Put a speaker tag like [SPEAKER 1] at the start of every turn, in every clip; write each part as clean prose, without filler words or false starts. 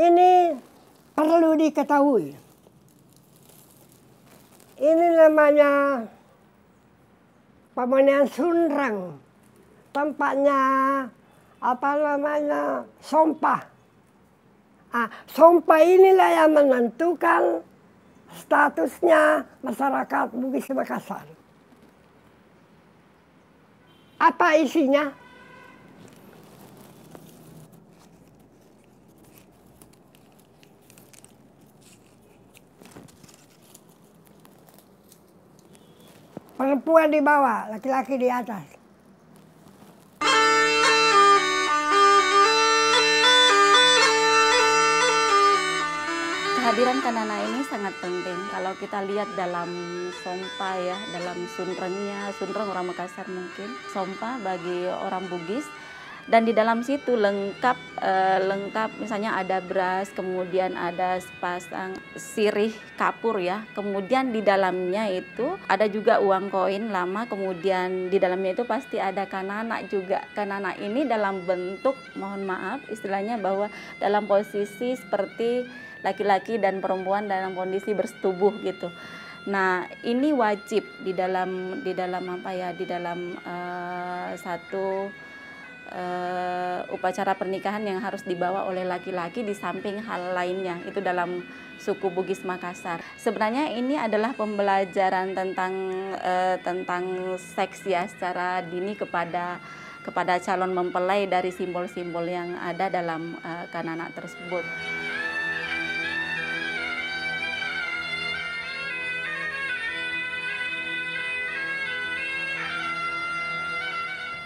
[SPEAKER 1] Ini perlu diketahui. Ini namanya pemandian Sunreng. Tempatnya apa namanya? Sompah. Sompah inilah yang menentukan statusnya masyarakat Bugis Makassar. Apa isinya? Perempuan di bawah, laki-laki di atas.
[SPEAKER 2] Kehadiran Kanana ini sangat penting. Kalau kita lihat dalam Sompah ya, dalam Sunrengnya, Sunreng orang Makassar mungkin, Sompah bagi orang Bugis. Dan di dalam situ lengkap misalnya ada beras, kemudian ada sepasang sirih kapur ya. Kemudian di dalamnya itu ada juga uang koin lama, kemudian di dalamnya itu pasti ada kanana juga. Kanana ini dalam bentuk, mohon maaf istilahnya bahwa dalam posisi seperti laki-laki dan perempuan dalam kondisi bersetubuh gitu. Nah, ini wajib di dalam apa ya? Di dalam satu upacara pernikahan yang harus dibawa oleh laki-laki di samping hal lainnya. Itu dalam suku Bugis Makassar. Sebenarnya ini adalah pembelajaran tentang seks ya secara dini kepada calon mempelai dari simbol-simbol yang ada dalam kanana tersebut.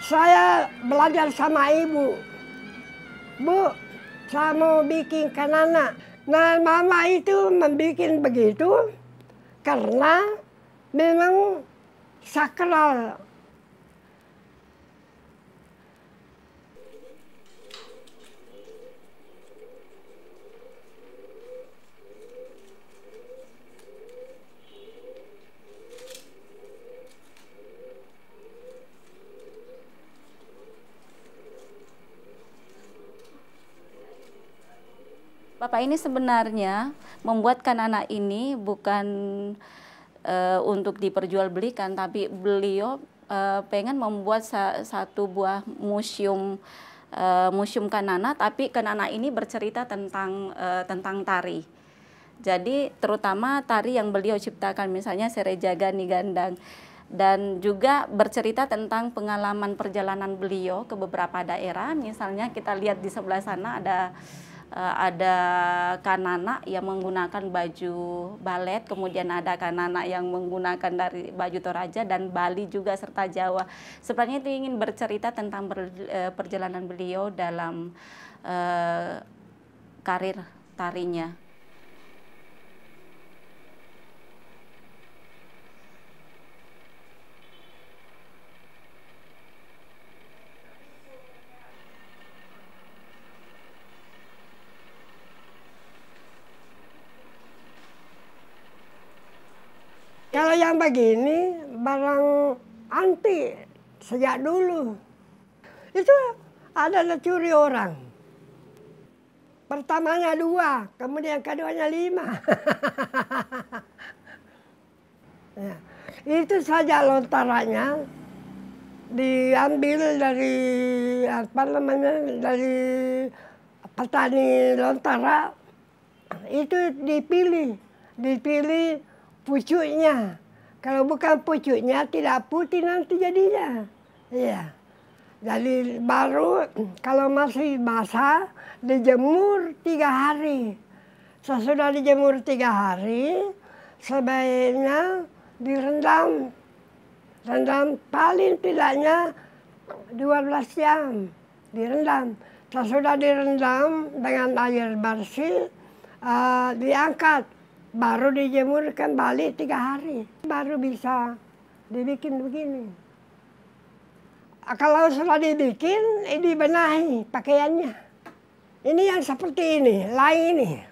[SPEAKER 1] Saya belajar sama ibu. Bu, saya mau bikin kanana. Nah, mama itu membuat begitu karena memang sakral.
[SPEAKER 2] Bapak ini sebenarnya membuat kanana ini bukan untuk diperjualbelikan, tapi beliau pengen membuat satu buah museum kanana, tapi kanana ini bercerita tentang tari. Jadi terutama tari yang beliau ciptakan, misalnya Serejaga Nigandang, dan juga bercerita tentang pengalaman perjalanan beliau ke beberapa daerah. Misalnya kita lihat di sebelah sana ada kanana yang menggunakan baju balet, kemudian ada kanana yang menggunakan dari baju Toraja dan Bali juga serta Jawa. Sebenarnya itu ingin bercerita tentang perjalanan beliau dalam karir tarinya.
[SPEAKER 1] Kalau yang begini barang antik sejak dulu. Itu ada curi orang. Pertamanya 2, kemudian keduanya 5. Ya, itu saja lontarannya diambil dari apa namanya, dari petani lontara. Itu dipilih pucuknya. Kalau bukan pucuknya tidak putih nanti jadinya. Iya. Jadi baru kalau masih basah dijemur 3 hari. Sesudah dijemur 3 hari sebaiknya direndam. Rendam paling tidaknya 12 jam. Direndam. Sesudah direndam dengan air bersih diangkat. Baru dijemurkan balik 3 hari. Baru bisa dibikin begini. Kalau sudah dibikin, dibenahi pakaiannya. Ini yang seperti ini, lain ini.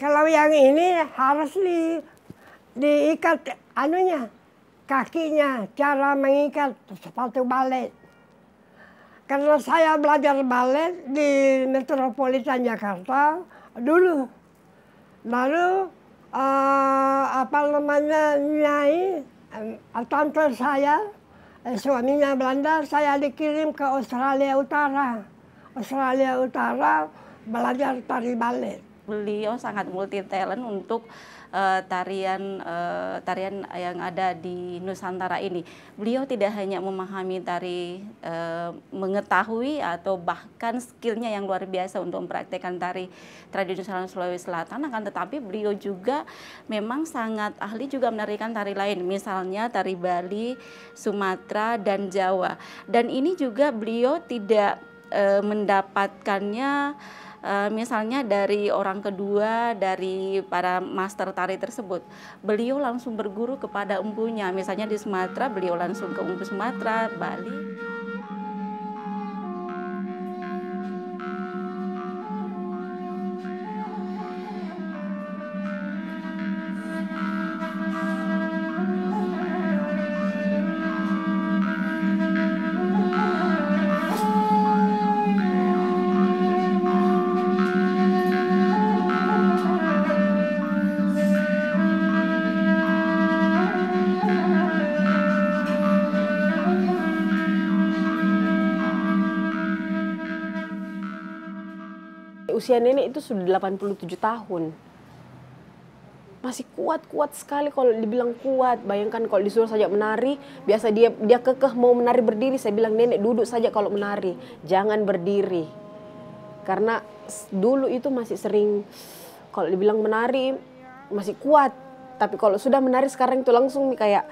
[SPEAKER 1] Kalau yang ini harus diikat kakinya, cara mengikat sepatu balet. Karena saya belajar balet di Metropolitan Jakarta, dulu. Lalu apa namanya, Nyai, tante saya, suaminya Belanda, saya dikirim ke Australia Utara. Australia Utara belajar tari balet.
[SPEAKER 2] Beliau sangat multi talent untuk tarian yang ada di Nusantara ini. Beliau tidak hanya memahami tari, mengetahui atau bahkan skillnya yang luar biasa untuk mempraktekkan tari tradisional Sulawesi Selatan, akan tetapi beliau juga memang sangat ahli juga menarikan tari lain, misalnya tari Bali, Sumatera, dan Jawa. Dan ini juga beliau tidak mendapatkannya misalnya dari orang kedua, dari para master tari tersebut. Beliau langsung berguru kepada empunya, misalnya di Sumatera beliau langsung ke empu Sumatera, Bali.
[SPEAKER 3] Usia nenek itu sudah 87 tahun. Masih kuat-kuat sekali kalau dibilang kuat. Bayangkan kalau disuruh saja menari, biasa dia kekeh mau menari berdiri. Saya bilang, nenek duduk saja kalau menari, jangan berdiri. Karena dulu itu masih sering, kalau dibilang menari masih kuat. Tapi kalau sudah menari sekarang itu langsung kayak,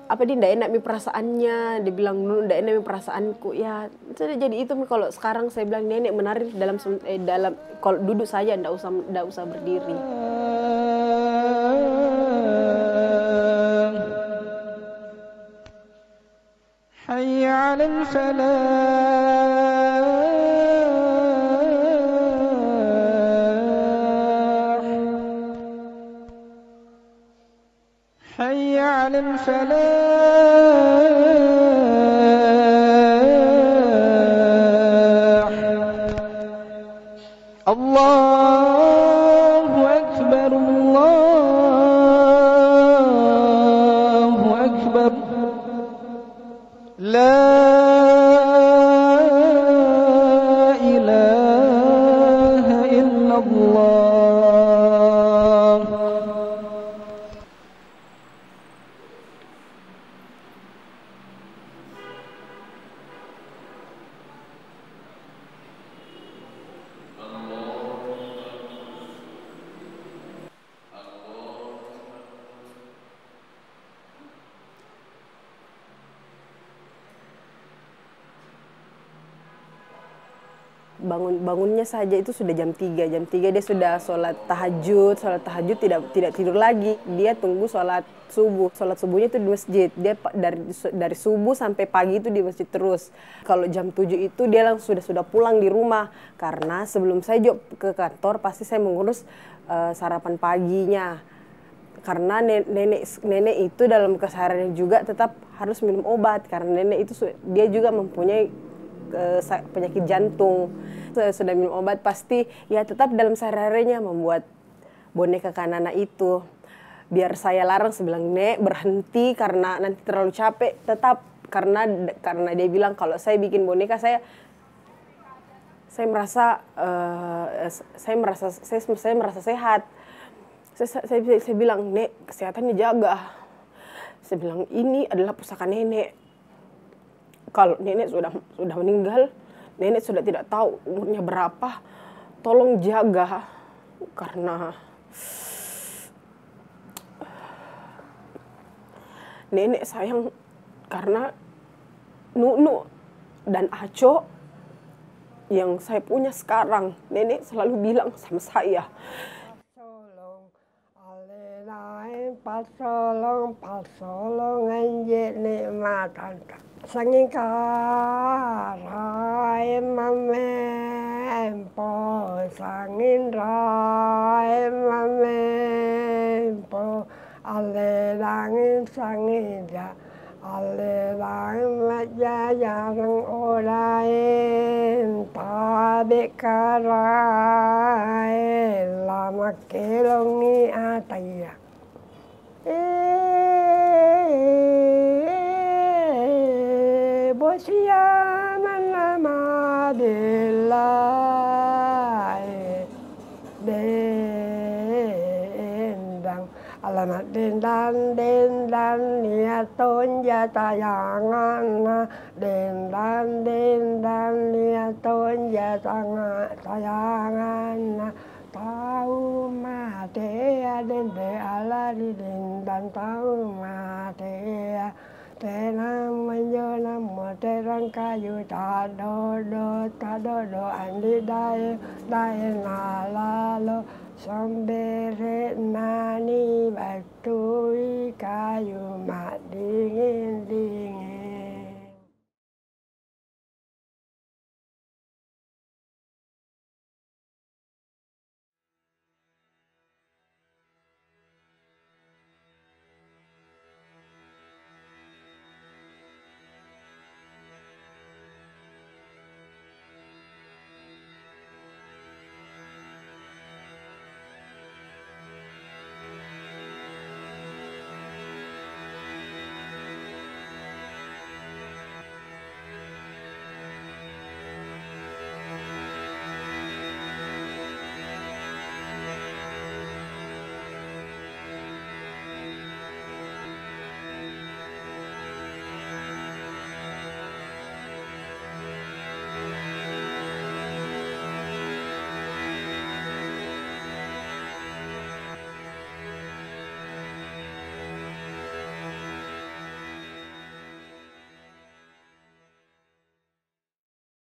[SPEAKER 3] apa dia ndak enak mi perasaannya, dia bilang dulu ndak enak mi perasaanku, ya jadi itu kalau sekarang saya bilang nenek menari dalam kalau duduk saja ndak usah berdiri. Hayya 'alal falah. حي على الفلاح الله أكبر الله أكبر لا إله إلا الله. Bangunnya saja itu sudah jam 3 dia sudah sholat tahajud tidak tidur lagi, dia tunggu sholat subuhnya itu di masjid, dia dari subuh sampai pagi itu di masjid terus. Kalau jam 7 itu dia langsung sudah pulang di rumah, karena sebelum saya ke kantor pasti saya mengurus sarapan paginya, karena nenek itu dalam kesehariannya juga tetap harus minum obat, karena nenek itu dia juga mempunyai penyakit jantung. Sudah minum obat, pasti ya tetap dalam sehari-harinya membuat boneka Kanana itu. Biar saya larang, saya bilang, Nek berhenti karena nanti terlalu capek. Tetap karena dia bilang kalau saya bikin boneka saya merasa sehat. Saya bilang, Nek kesehatannya jaga. Saya bilang, ini adalah pusaka nenek. Kalau nenek sudah meninggal, nenek sudah tidak tahu umurnya berapa, tolong jaga, karena nenek sayang, karena Nunu dan Aco yang saya punya sekarang, nenek selalu bilang sama saya,
[SPEAKER 1] Pasolong anjir nikmatan sanging karai mamempo sangin rai mamempo ale langin sangin ja ale langin maja yang orain bekarai lama kelongi ataya. Bosia manama belai dendang alamat dendang niaton jatayangan dendang niaton jatayangan tahu matea dende ala di dendang tahu matea tenang menjona terang kayu tadodo andi dae nalalo sombere nani batu kayu mak dingin